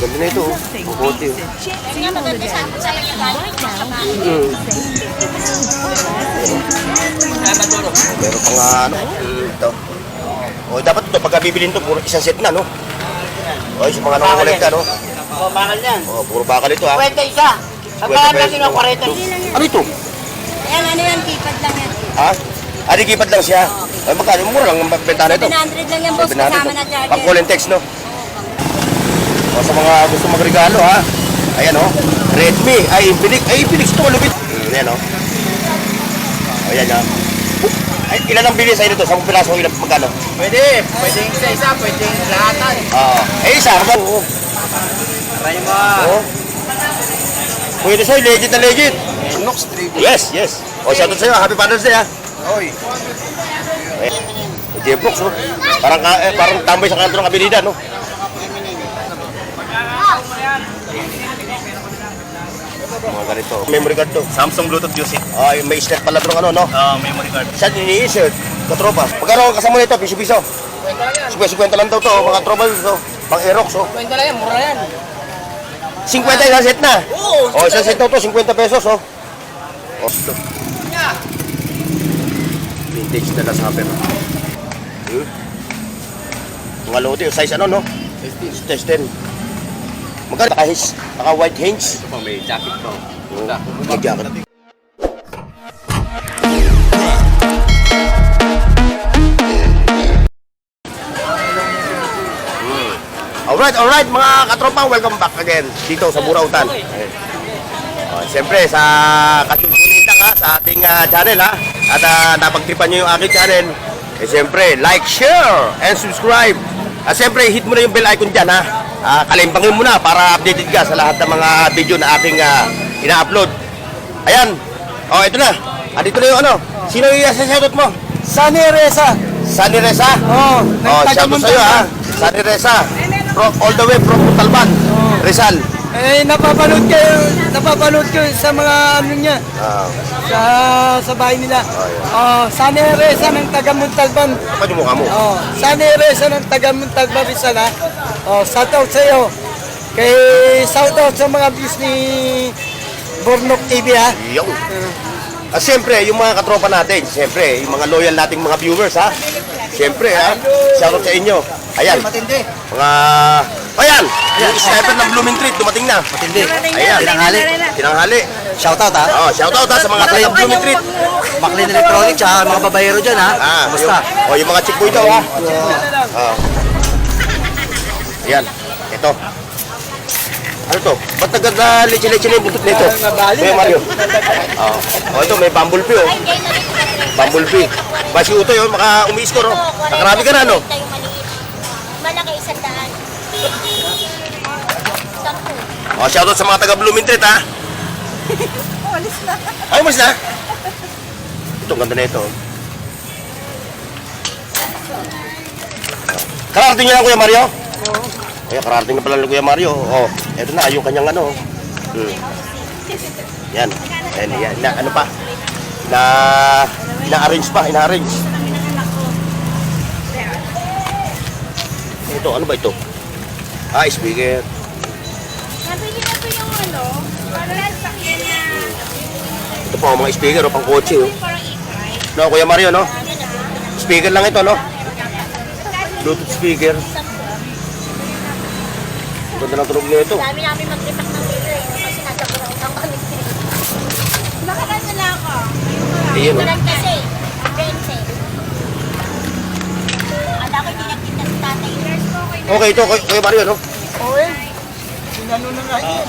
Ganda na ito, oh. Ang kote, oh. Kaya maganda sa akin sa iyo galing sa bahay. Meron pa nga, ano, ito. O, dapat ito, pagka bibilin ito, puro isang set na, no? O, yung mga nangungulit ka, no? O, bakal yan. O, puro bakal ito, ha? Kwenta isa. Pagkaan natin ang 40. Ano ito? Ayan, ano yan, kipad lang yan. Ha? Di kipad lang siya. Ay, magkano? Mura lang ang benta na ito. 700 lang yan, boss, kasama na charger. Pang call and text, no? O, sa mga gusto magregalo, ha? Ayan, o. Redmi. Ay, Infinix ito, malupit. Ayan, o. Ayan, ha. Ay, ilan ang bili sa'yo nito? 10 piraso, ilan magkano? Pwede. Pwede isa-isa. Pwede lahatan. Isa, ano ba? Oo. Try mo. Oo. Pwede sa'yo, legit na legit. Nox 3D. Yes. O, shoutout sa'yo. Happy Father's Day, ha? Oy. J-Box, no? Parang tambay sa kanto ng abilidad, no? Mga ganito. Memory card to. Samsung Bluetooth Music. Ay, may slot pala doon, ano, no? Memory card. Saan ini-insert? Katropa. Magkano ang kasama nito? Piso-piso? 50 lang daw to, mga tropa to. Pang Aerox, oh. Kwenta lang yan. Mura yan. 50 isang set na. Oo. Isang set na to, 50 pesos, oh. Oh, ito. Vintage na nasa happer. Mga lote, size ano, no? Size 10. Magkano? Naka-white hinge. Ito pa, may jacket pa. May jacket. Alright, mga katropang, welcome back again dito sa Burautan. Siyempre, sa kasusunin lang, ha, sa ating channel, ha. At napagtripan nyo yung aking channel. Siyempre, like, share, and subscribe. At siyempre, hit mo na yung bell icon dyan, ha. Kalimpangin mo na para updated ka sa lahat ng mga video na ating ina-upload. Ayan. Ito na. Dito na yung ano. Sino yung shoutout mo? Sunny Reza. Sunny Reza? Oo. Shoutout sa'yo, ha. Sunny Reza. All the way from Montalban, Rizal. Napapanood ko sa mga ano niya. Sa bahay nila. Sunny Reza ng taga Montalban. Kapag yung mukha mo? Sunny Reza ng taga Montalban, Rizal, ha. Shoutout sa iyo. Shoutout sa mga views ni Bornok TV, ha. Yung. Siyempre, yung mga katropa natin, siyempre, yung mga loyal nating mga viewers, ha. Siyempre, ha. Shoutout sa inyo. Ayan. Matindi. Mga... Ayan! Yung sniper ng Blooming Treat, dumating na. Matindi. Ayan. Tinanghali. Shoutout, ha. Shoutout, ha, sa mga tayo ng Blooming Treat. Maclean Electronics, ha. Mga babayero dyan, ha. Kumusta? Yung mga chick boy daw, ha. Ayan. Ito. Ano to? Ba't nagka-leche-leche na yung buntot nito? Kuya Mario. Ito, may bumblebee, oh. Bumblebee. Basi uto yun, maka umi-score, oh. Nakarami ka na, no? Malaki 100. 10. Shoutout sa mga taga Blooming Treat, ha? Umalis na. Ay, umalis na? Ito, ganda na ito. Kararating niya lang, Kuya Mario? Oo. Ayan, kararating na pala ng Kuya Mario. Ito na, yung kanyang ano. Yan. Yan. Ano pa? Ina-arrange pa, ina-arrange. Ito, ano ba ito? Speaker. Nabili na po yung ano, parang sakyan na. Ito po, mga speaker, pang kotse, oh. Parang e-drive. No, Kuya Mario, no? Speaker lang ito, no? Bluetooth speaker. Ganda ng tunog nito. Dami namin mag-repack ng video eh. Kasi nasa Burautan kami. Nakakan na lang ako. Iyon, no? Lang kasi. 20. Ala ko dinagkita si tatay. Okay, ito, Kuya Mario, no? Oy. Sinano na nga yun.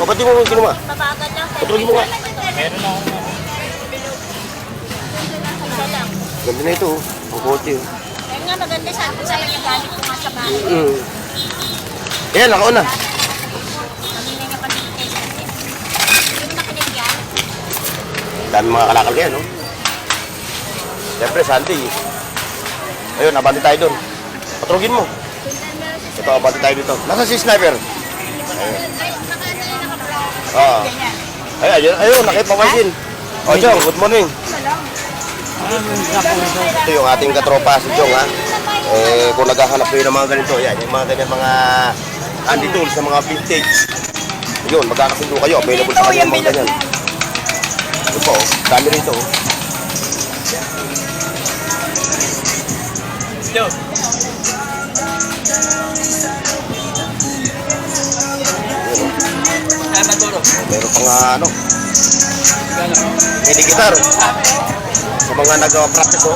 Ba't di mo kinuha? Babagal lang. Patulogin mo nga. Meron ako. Isa lang. Ganda na ito, oh. Ang kotse, oh. Kaya nga maganda sa akin sa yung gamit ko nga sa bahay. Ayan, nakauna. Kanina niya pa dito sa akin. Hindi mo nakinig yan? Dami mga kalakal yan, no? Siyempre, Sunday. Ayun, abante tayo doon. Patrugin mo. Ito, abante tayo dito. Nasaan si sniper? Ayun, nakipamasin. Chong, good morning. Ito yung ating katropa si Jong ha. Kung naghahanap kayo ng mga ganito, yan, yung mga ganyan mga handy tools na mga vintage. Yun, magkakasundo kayo. Available sa kanya yung mga ganyan. Ito po, dami rito. Meron pang ano, mini guitar. Sa mga nag-practice oh.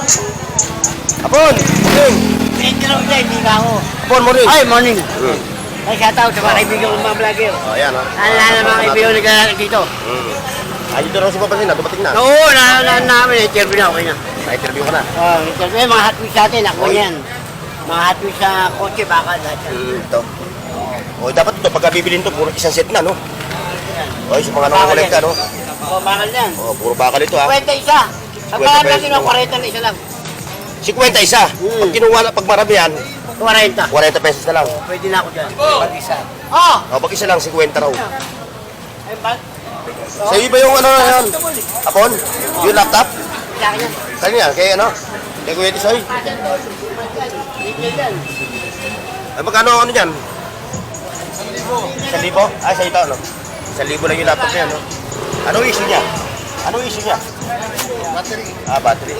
Apon! Morning! Apon, morning! Ay, morning. Hmm. Ay, shoutout sa mga kaibigan ko mga vlogger. Oh, ayan oh. Ano mga kaibigan ko dito? Ay, dito raw si Papansin na, dumating na. Oo, namin, interview na, okay na. Na-interview ka na. Interview, mga Hot Wheels natin, ako yan. Mga Hot Wheels sa kotse, baka lahat yan. Ito. Oh, dapat ito, pagka bibilin to, puro isang set na, no? Oh, sa mga nangungulit ka, no? Oo, bakal yan. Oh, puro bakal ito, ha? 50 isa. Ang 50 parang pesos. natin ng 40 na isa lang. 50 isa. Pag kinuha, pag marami yan, 40. 40 pesos na lang. Pwede na ako dyan. Pag isa. Oo! Oh, pag isa lang, 50 raw. Ay, bak? Sa iyo ba yung ano na yan? Apon? Yung laptop? Sa akin yan. Saan yan? Kaya ano? Kaya Kuya Tisoy? Dito yan. Ay, magkano ano yan? 1,000? Ah, sa ito, ano? 1,000 lang yung laptop niya, no? Anong issue niya? Anong issue niya? Battery. Ah, battery.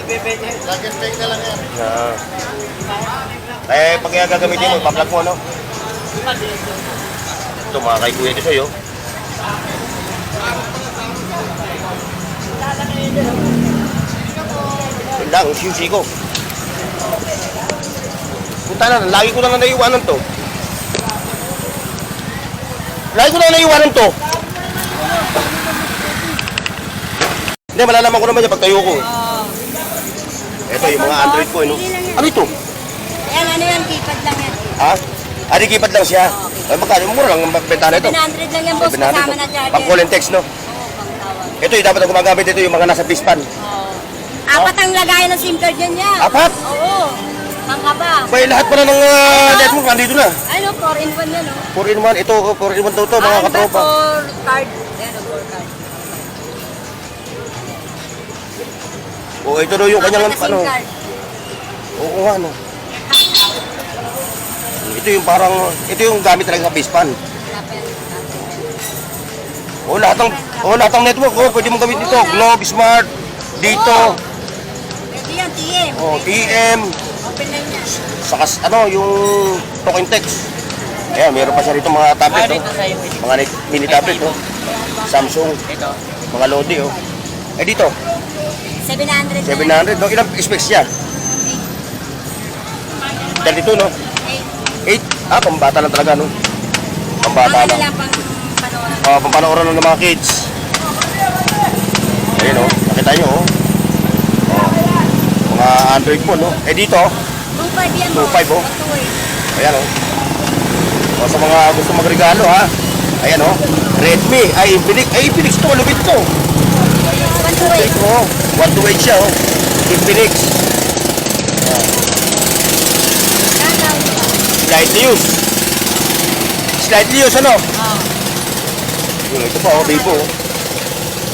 Lagyan peg na lang yan. Pag gagamitin mo, ipa-plug mo, no? Ito, mga kay Kuya Tisoy, oh. Yun lang, sushi ko. Punta na, lagi ko na naiwanan to. Lagi ko na naiwanan to. Hindi, malalaman ko naman yan pag tayo ko. Ito, yung mga Android ko, no? Ano ito? Ayan, ano yan, keypad lang yan. Ha? Ah, di keypad lang siya. Ay, magkano? Mura lang ang benta na ito. 700 lang yan, boss, kasama na charger. Pang call and text, no? Oo, pang tawag. Ito, yung dapat na gumagamit ito, yung mga nasa pispan. Oo. Apat ang lagayan ng SIM card yan niya. Apat? Oo. Pangkaba. Bay, lahat pala ng network nandito na. Ano, 4-in-1 yan, no? 4-in-1, ito, 4-in-1 daw to, mga katropa. 4 card. Ayan, 4 card. O, ito daw yung kanyang, Apat na SIM ano, card. oo nga, no. Ito yung parang, ito yung gamit talaga sa pispan. O, lahat ng network, oh, pwede mong gamit dito. Globe, Smart, dito, Pwede yan, TM. oh, TM, Open line yan. saka ano, yung talk and text. Ayan, meron pa siya rito mga tablet, oh. Mga mini tablet, oh. Samsung, Ito. mga Lodi, oh. Eh, dito, 700 na 700, no? Ilang specs yan? 32, no? 8. Ah, pambata lang talaga, no? Pambata Ano lang. lang, pang panoorin. Pampanooran lang ng mga kids. Ayun, oh. Nakita nyo, oh. Mga Android phone, no? Eh, dito, 2.5 yan, 2.5, oh. 2.5. ayan, oh. O, sa mga gusto magregalo, ha? Ayan, oh. Redmi. Ay, Infinix. Ay, Infinix to. Lupit to. 1.2. Check mo. 128 siya, oh. Infinix. Slightly used. Slightly used, ano? Yung ito pa, oh, Vivo. Oh.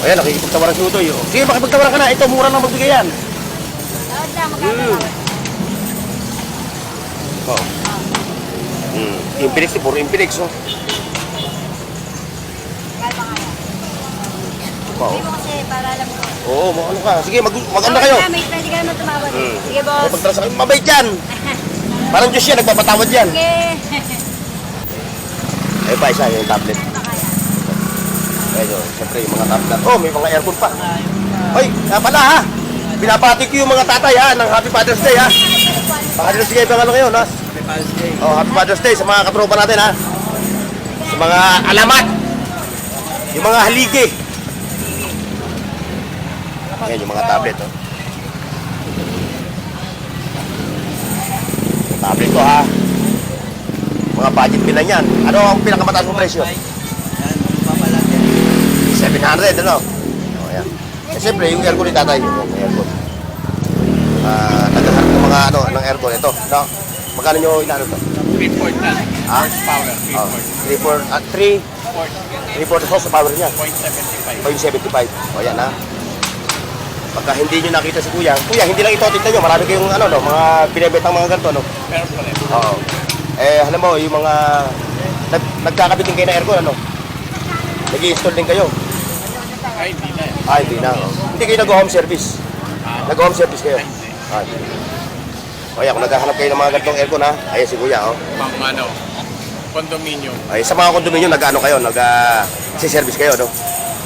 Ayan, nakikipagtawaran si Utoy, oh. Sige, makipagtawaran ka na. Ito, mura lang magbigay yan. Tawad lang, magkakaroon. Oh. Infinix, puro Infinix, oh. Kalma ka yan. Oh. Hindi mo kasi para alam ko. Oo, ano ka. Sige, mag-ano kayo. May pwede ka naman tumawad. Sige, Ay, boss. pagtrasak, mabait yan. Parang Diyos yan, nagpapatawad yan. Sige. Ay pa, isa yung tablet. Ayun, siyempre yung mga tablet. Oh, may mga aircon pa. Hoy, nga pala ha. Pinapati ko yung mga tatay ha, ng Happy Father's Day ha. Father's Day pa nga ngayon ha. Oh, Happy Father's Day sa mga katropa natin ha. Sa mga alamat. Yung mga haligi. Ayan yung mga tablet oh. Tablet ko ha. Mga budget bilang yan. Ano ang pinakamataas mong presyo? 700, ano? O, ayan. Eh, siyempre, yung aircon ni tatay, yung aircon. Nagkakaroon ng mga, ano, ng aircon. Ito, no? Magkano nyo inaano to? 3-4 na. Ha? Power, 3/4 horsepower niya. 0.75. 0.75. O, yan, ha? Pagka hindi nyo nakita si Kuya, Kuya, hindi lang ito, tignan nyo, marami kayong ano, no, mga binibetang mga ganito, no? Meron pala. Oo. Alam mo, yung mga nagkakabit din kayo ng aircon, ano? Nag-i-install din kayo. Ay, hindi na. Hindi na. Hindi kayo nag-home service. Nag-home service kayo. Hindi. O yan, kung naghahanap kayo ng mga ganitong aircon, ha? Ayan si Kuya, oh. Pang ano, condominium. Ay, sa mga kondominium, nag-ano kayo, nag-service kayo, no?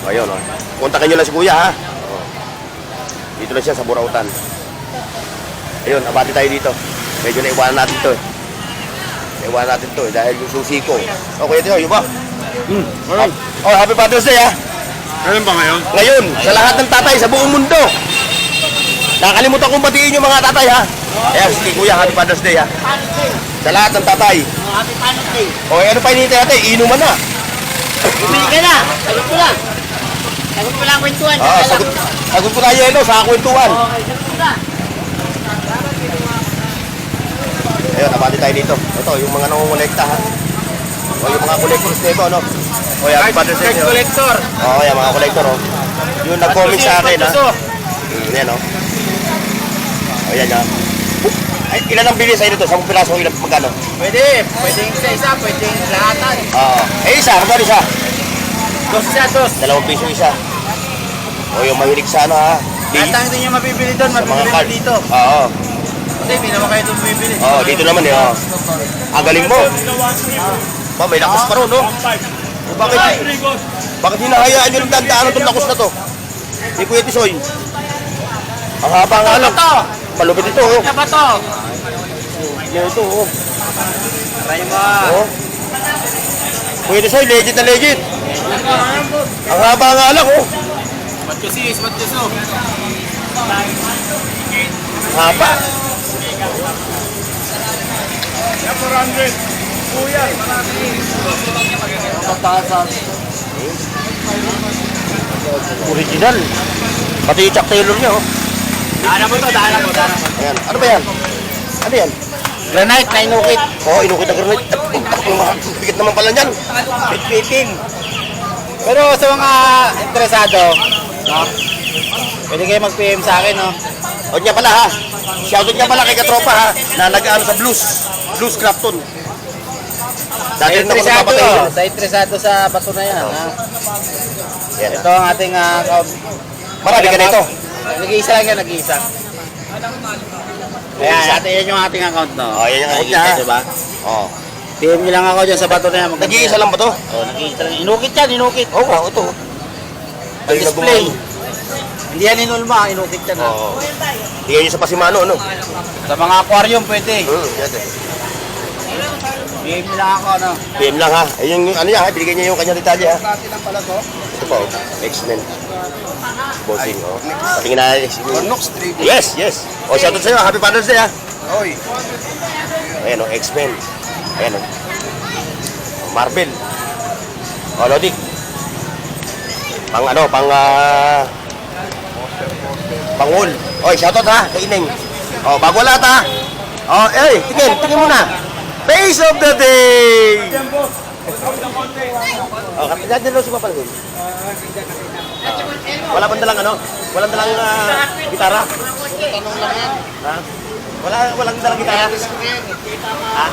O, ayun, oh. Kontakin nyo lang si Kuya, ha? O. Dito lang siya sa Burautan. Ayun, abati tayo dito. Medyo naiwanan natin to, eh. Naiwanan natin to, eh, dahil yung susi ko. O, Kuya Tito, yun ba? Oh, happy Father's Day, ha? Kailan ba ngayon? Ngayon, sa lahat ng tatay sa buong mundo. Nakalimutan kong batiin yung mga tatay, ha? Ayan, si Kuya, happy Father's Day, ha? Sa lahat ng tatay. Happy Father's Day. O, ano pa hinihintay natin? Inuman na. Bumili ka na. Sagot ko lang. Sagot ko lang kwentuhan. Sagot ko na yelo sa kwentuhan. Okay, sagot ko na. Ayun, abati tayo dito. Ito, yung mga nangongolekta, ha? O, yung mga collectors nito, ano? O, yan, happy Father's Day. Collector. O, yan, mga collector, o. Yung nag-comment sa akin, ha? Yan, o. O, yan, ha? Ay, ilan ang bilis sa'yo nito? 10 piraso, ilan magkano? Pwede. Pwedeng isa-isa. Pwedeng lahatan. Oo. Isa, magkano isa? 2 2 piso isa. O, yung mahilig sa ano, ha? Lahat ang hindi nyo mabibili doon, Sa mga mabibili card. dito. Oo. Kasi hindi naman kayo doon bibili. Oo, dito naman, eh, o. Ang galing mo. Ba, may lakas pa ron, no? O, bakit hinahayaan nyo ng dandaanan itong lakas na to? Ni Kuya Tisoy. Ang haba nga lang. Malupit ito, oh. Ano ba to? Yan ito, oh. Try mo. Oh. Kuya Tisoy, legit na legit. Ang haba nga lang, oh. Matkusis, matkuso. Ang haba. Yan, 400. Kuya, marami. Original. Pati yung Chuck Taylor niya, oh. Daanan mo to, daanan mo, daanan mo. Ayan. Ano ba yan? Ano yan? Granite na inukit. Oo, inukit na granite. Bigit naman pala niyan. Pitpitin. Pero sa mga interesado, no? Pwede kayo mag-PM sa akin, no? O niya pala, ha? Shoutout niya pala kay Katropa, ha? Na nag-ano sa Blues Crafton. Dati rin ako napapatay dyan. Sa interesado sa bato na yan, ha? Yan, Ito ang ating account. marami ka na ito. Nag-iisa lang yan, nag-iisa. Ayan, natin yan yung ating account, no? Oh, yan yung account niya, ha? Diba? Oo. PM nyo lang ako dyan sa bato na yan. Nag-iisa lang ba to? Oh, nag-iisa lang. Inukit yan, inukit. Oo, nga, ito. Ang display. Hindi yan inulma, inukit yan. ha? Oo. Tingnan nyo sa Pasimano, ano? Sa mga aquarium, pwede. Yan, eh. PM nyo lang ako, no? PM lang, ha? Ay, yung ano niya, ha? Binigay niya yung kanyang detalye, ha? Klase lang pala to. Ito po, X-Men. Bossing, oh. Patingin na X-Men. Yes, yes. O, shoutout sa'yo. Happy Father's Day, ha? Oy. Ayan, oh, X-Men. Ayan, oh. Marvel. O, Lodi. Pang ano, pang wall. Oy, shoutout, ha? Kay Ineng. O, bago lahat, ha? O, tingin muna. Face of the day! O, kapitad din daw si Papa Lagin. Wala bang dalang ano? Walang dalang gitara? Ha? Walang dalang gitara? Ha?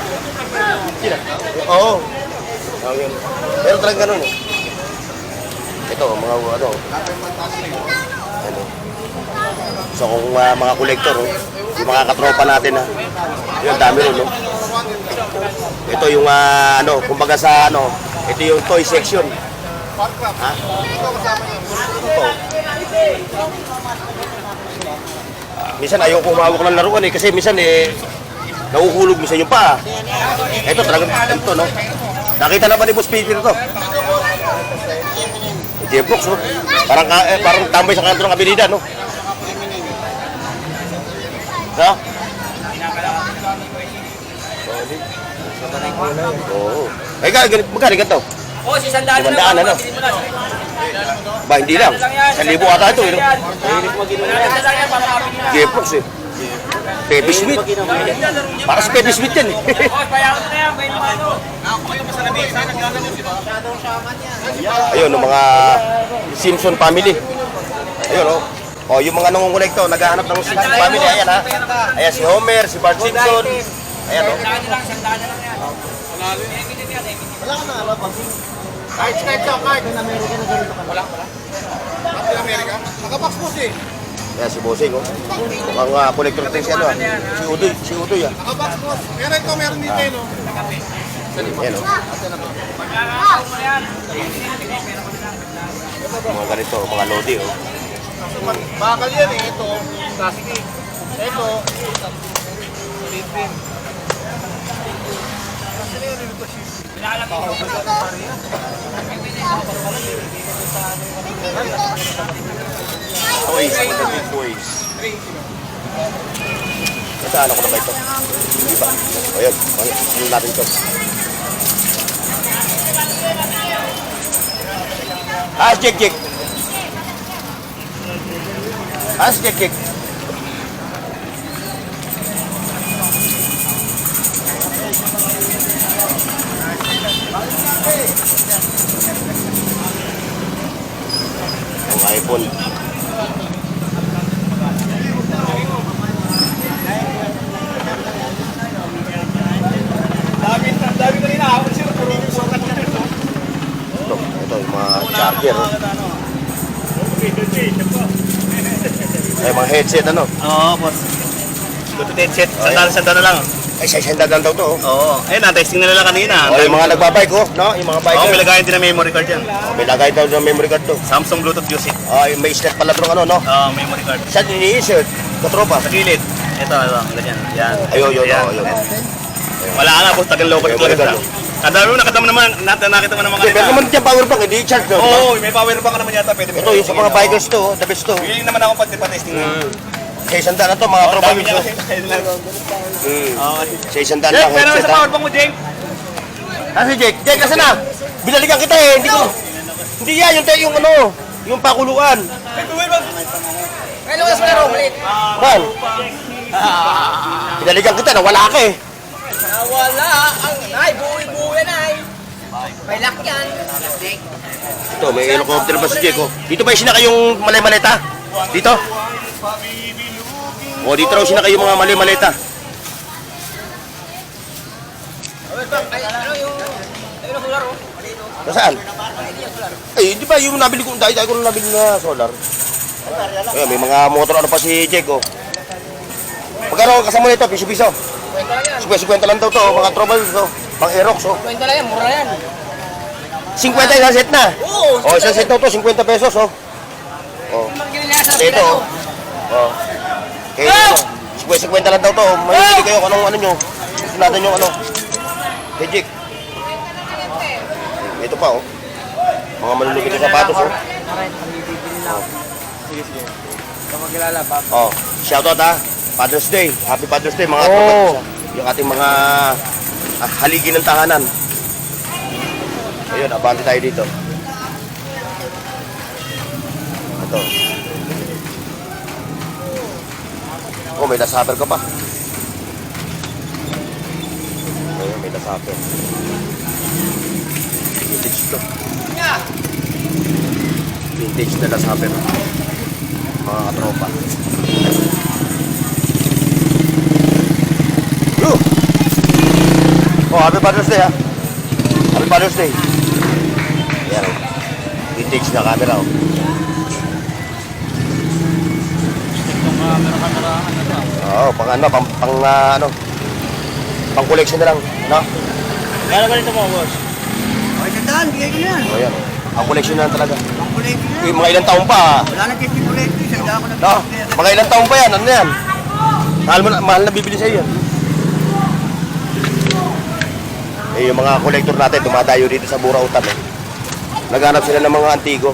Sino? Oo. Oh, yun. Pero talagang ganun eh. Ito, mga ano. Ano. So kung mga kolektor, oh, yung mga katropa natin, ha. Yun, dami rin, no? Ito yung ano, kumbaga sa ano, ito yung toy section. Ha? Ito. Minsan ayaw ko humawak ng laruan eh kasi minsan nahuhulog minsan yung paa. Ito talagang ito, no. Nakita na ba ni Boss Peter ito? J-Box, no. Parang tambay sa kanto ng abilidad, no. No? Oo. Ay, magkano ganito? Oh, si Sandaan 500, ano? Ba, hindi lang. 1,000 ata ito, eh. J-Box, eh. Pepe Smith. Para sa Pepe Smith yan, eh. Ayun, ng mga Simpson family. Ayun, oh. O, yung mga nangungulekto, naghahanap ng Simpson family, ayan ha. Ayan si Homer, si Bart Simpson. Ayan o. Ayan si Bossing o. Mga kolektor din si ano. Si Udoy ah. Meron dito no. Ayan o. Mga ganito, mga lodi o. Bakal yan eh. Ito, plastic. Ito, Philippine. Toys, mga toys. Nasaan ako na ba ito? Hindi ba? O yun, ano natin ito? Jake. Jake. Ang iPhone. Dami ko rin ako siya. Puro sukat na ito. Ito yung mga charger. Oh. Ay, mga headset ano? Oo, boss. Bluetooth headset. Sandal na lang. Ay, 600 lang daw to. Oh. Oo. Ayun na, testing na nila kanina. O, yung mga nagbabike oh, no? Yung mga Oo, biker. may lagayan din ng memory card yan. Oh, may lagay daw ng memory card to. Samsung Bluetooth music. Ay, may slot pala bro ano, no? Oo, memory card. Saan ini-insert? Katropa. Sa gilid. Ito, ganyan. Yan. Ayun, Yan. ayun. Wala ka na, boss. Tagal low Memory talaga card, siya. Nakita mo naman mga Okay, pero naman dyan power bank, hindi i-charge no? Oo, may power bank naman yata. Pwede Ito, yung sa mga bikers to, the best to. Bili naman ako pa-testing na. Sa 100 na to, mga tropa Dami yun. niya So. kasi. Sa 100 lang, Jake, meron headset sa ha. power bank mo, Jake. Ah, si Jake. Jake, kasi na. Binalikan kita eh. Hindi yan, yung ano, yung pakuluan. Ano mas malaro ulit? Man. Binalikan kita, nawala ka eh. Wala. Ay, buwi-buwi na ay. May lock yan. Ito, may helicopter pa si Jake oh. Dito ba yung sinaka yung malay-maleta? Dito? O, dito raw sinaka yung mga malay-maleta. Ano yung solar oh? Nasaan? Ay, di ba yung nabili ko, dahil ko nung nabili na solar. Ayan, may mga motor ano pa si Jake oh. Magkano kasama nito? Piso-piso? 50 lang daw to, mga tropa yun to. Pang Aerox oh. Kwenta lang yan, mura yan. 50 isang set na. Oo. Oh, isang set na to, 50 pesos oh. Oh. Ito oh. Oh. Kaya ito, 50 lang daw to. Mahihili kayo kung anong ano nyo. Sunatan nyo ano. Hey Jake. Ito pa oh. Mga malulupit na sapatos oh. Oh, shoutout ha. Father's Day. Happy Father's Day mga tropa. Yung ating mga haligi ng tahanan. Ayun, abante tayo dito. Ito. Oh, may lasaper ka pa. Ayun, may lasaper. Vintage to. Vintage na lasaper. Mga katropa. Yo! Oh, Happy Father's Day ha. Happy Father's Day. Yan oh. Vintage na camera oh. Oo, pang ano, ano, pang collection na lang, no? Kaya ganito mo, boss. Ay, gandaan, bigay ko na yan. O yan, ang collection na lang talaga. Ang kulay ko na. Mga ilang taon pa, Wala na kasi kulay ko, isang daan ko na. no? Mga ilang taon pa yan, ano yan? Mahal na bibili sa'yo yan. Eh, yung mga collector natin, dumadayo dito sa Burautan eh. Naghanap sila ng mga antigo.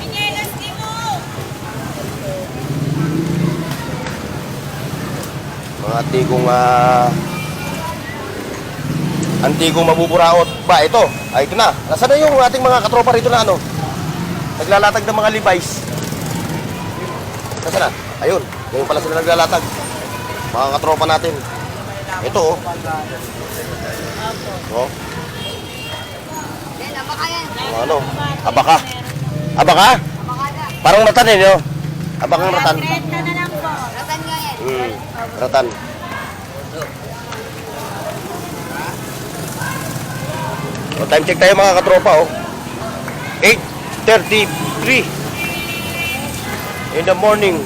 Mga antigong mabuburaot. Ba, ito. Ay, ito na. Nasaan na yung ating mga katropa rito na ano? Naglalatag ng mga Levi's. Nasaan na? Ayun. Ngayon pala sila naglalatag. Mga katropa natin. Ito oh. Oh. Yan, abaka yan. Ano? Abaka. Abaka? Parang ratan eh, no? Abakang ratan. 30 na Ratan. So, time check tayo mga katropa, oh. 8:33 in the morning.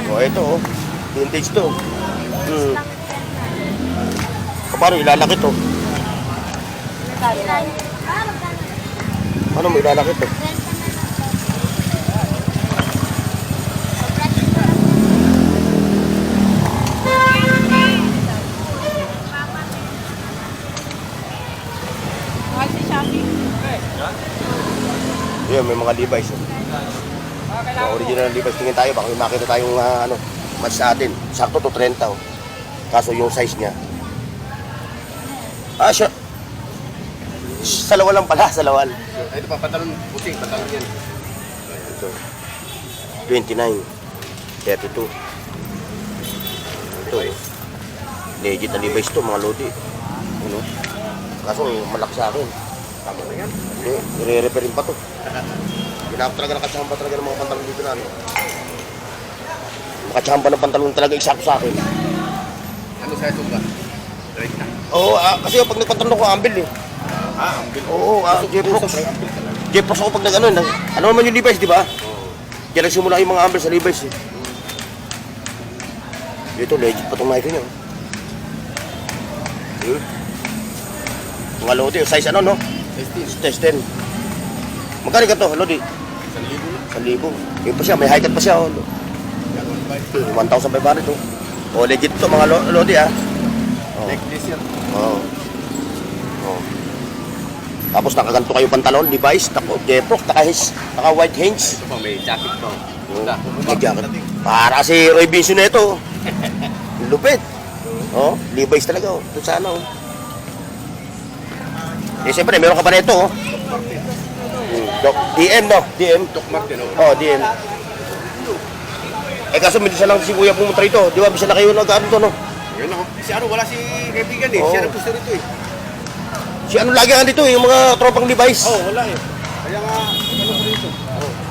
Oh, ito, oh. Vintage to. Paano ilalaki to? Paano mo ilalaki to? Yun, may mga Levi's. Mga original na Levi's. Tingin tayo, baka may makita tayong match sa atin. Sakto to 30. Oh. Kaso yung size niya. Siya. Sa lawal lang pala, sa lawal. Ito pa, pantalon puting, pantalon yan. Ito. 29. 32. Ito. Legit na Levi's to, mga lodi. Ano? Kaso malaki sa akin. Tama na yan. Hindi, i-re-repair pa to. Ginagawa talaga nakachamba talaga ng mga pantalon dito na ano. Nakachamba ng pantalon talaga isakto sa akin. Ano sa ito ba? Direct na. Oo, kasi pag nagpantalon ako, ambil eh. Ambil. Oo, Jeprox. Ambil talaga. Jeprox ako pag nag-ano, ano naman yung Levi's, di ba? Diyan nagsimula yung mga ambil sa Levi's eh. Dito, legit pa itong Nike nyo. Mga lodi, size ano, no? Size 10. Magkano ka to, lodi? 1,000 na. 1,000. Yung pa siya, may high cut pa siya. Oh. Yan, 1,500 to. Oh, legit to mga lodi ah. Oh. Like this yan. Oh. Oh. Tapos nakaganto kayo pantalon, Levi's, Jeprox, naka white hinge. Ito pa, may jacket pa. Oh, may jacket. Para si Roy Vinson na ito. Lupit. Oh, Levi's talaga oh. Ito sana oh. Eh, siyempre, meron ka pa nito oh. DM no? DM. Doc Martin, oh. Oh, DM. Eh kaso minsan lang si Kuya pumunta rito. Di ba, bisa na kayo nag-ano to no? Yun ako. Si ano, wala si kaibigan eh. Oo. Siya na pusto rito eh. Si ano lagi nga dito, yung mga tropang Levi's. Wala eh. Kaya nga, ano ko rito.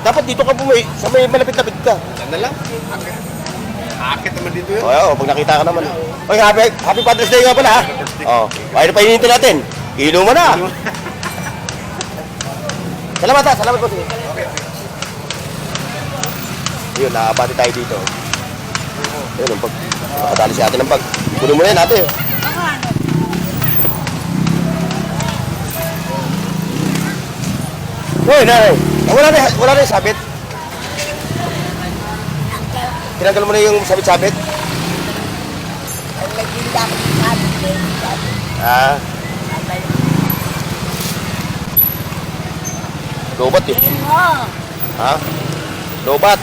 Dapat dito ka bumuwi, sa may malapit-lapit ka. Saan na lang? Akit. Akit naman dito yun. Oh, pag nakita ka naman. Oy, happy Father's Day nga pala ha. Oh, ayun pa hinihintay natin. Inuman na. Salamat ha, salamat po. Okay. Yun, nakabati tayo dito. Yun, ang pag nakadali si ate ng pag. Kunin mo na yan ate. Uy, nanay. Wala na yung sabit. Tinanggal mo na yung sabit-sabit. Ah. Lobat eh. Ha? Lobat.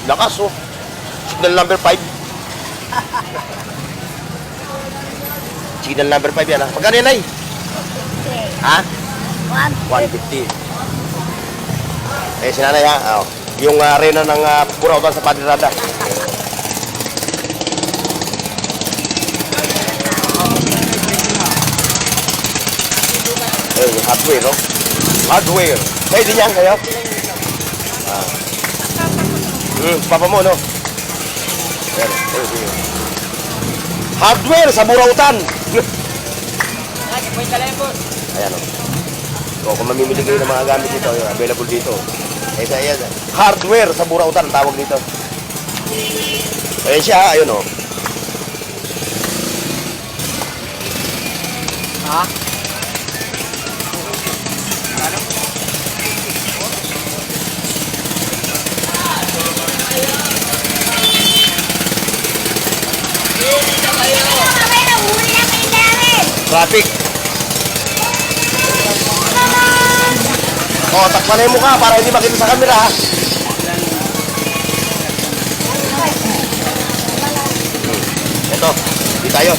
Lakas oh. Signal number 5. Signal number 5 yan ha. Magkano yan ay? Ha? 150. Eh si nanay ha. Oh. Yung arena ng Burautan sa Padre Rada. Eh, hardware, no? Hardware. Kayo din yan, kayo? Papa mo, no? Hardware sa Burautan. Ayan, no? So, kung mamimili kayo ng mga gamit dito, available dito. Ayan, hardware sa Burautan, tawag dito. Ayan siya, ayun, no? Ha? Traffic. Oh, takpan na yung mukha para hindi makita sa camera, ha? Ito, di tayo.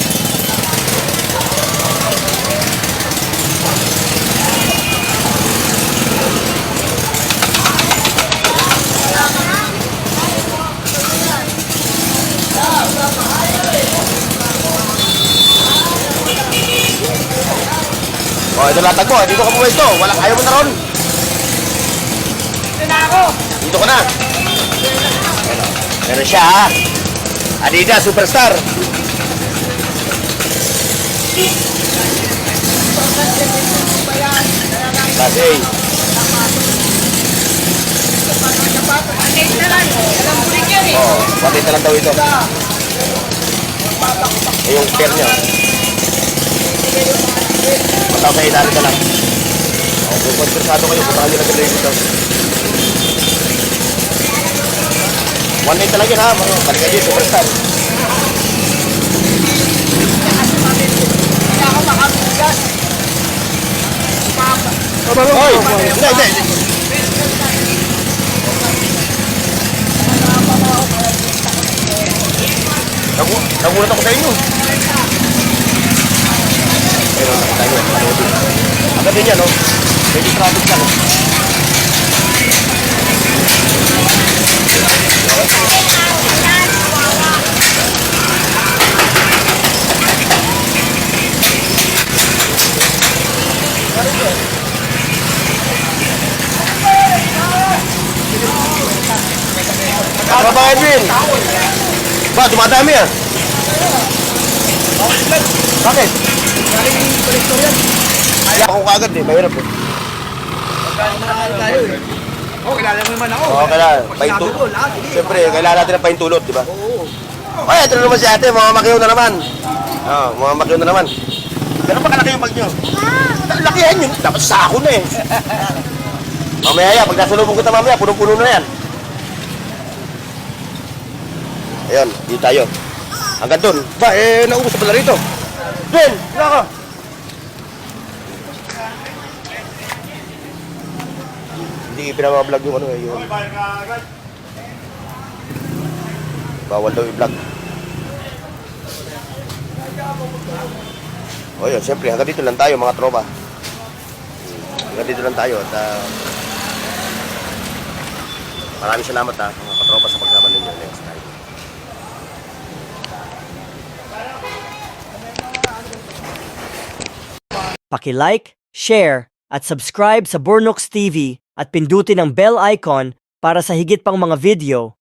Oh, ito latag mo. Dito ka pumwesto. Ayaw mo na ron. Dito ka na. Meron siya ha. Adidas Superstar. Klase A. Oo, patay na lang daw ito. Yung pair niya. Mataw sa ilalim na lang. Kung kontrasado kayo, punta kayo lang dito. 1.8 talaga yun ha, mga Kaligadi, Superstar. Hoy! Hindi. Nagulat ako sa inyo. Pero nakita nyo, agad din yan, no? Medyo traffic lang. Ano ba, Edwin? Ba, dumadami ah. Bakit? Kaya ako kagad eh, mahirap eh. Oh, kilala mo naman ako. Oo, kailangan. Paintulot. Siyempre, kailangan natin ng paintulot, di ba? Ay, ito na naman si ate, mga makyaw na naman. Oo, mga makyaw na naman. Pero pa kalaki yung bag nyo? Lakihan yun. Dapat sa ako na eh. Mamaya, pag nasulubong kita mamaya, punong-puno na yan. Ayun, dito tayo. Hanggang doon. Ba, naubos na pala rito. Doon, naka. Hindi pinamablog yung ano eh. Yung... Bawal daw i-vlog. O yun, siyempre, hanggang dito lang tayo mga tropa. Hanggang dito lang tayo at maraming salamat ha, mga katropa sa pagsama ninyo next time. Paki-like, share, at subscribe sa Bornox TV at pindutin ang bell icon para sa higit pang mga video.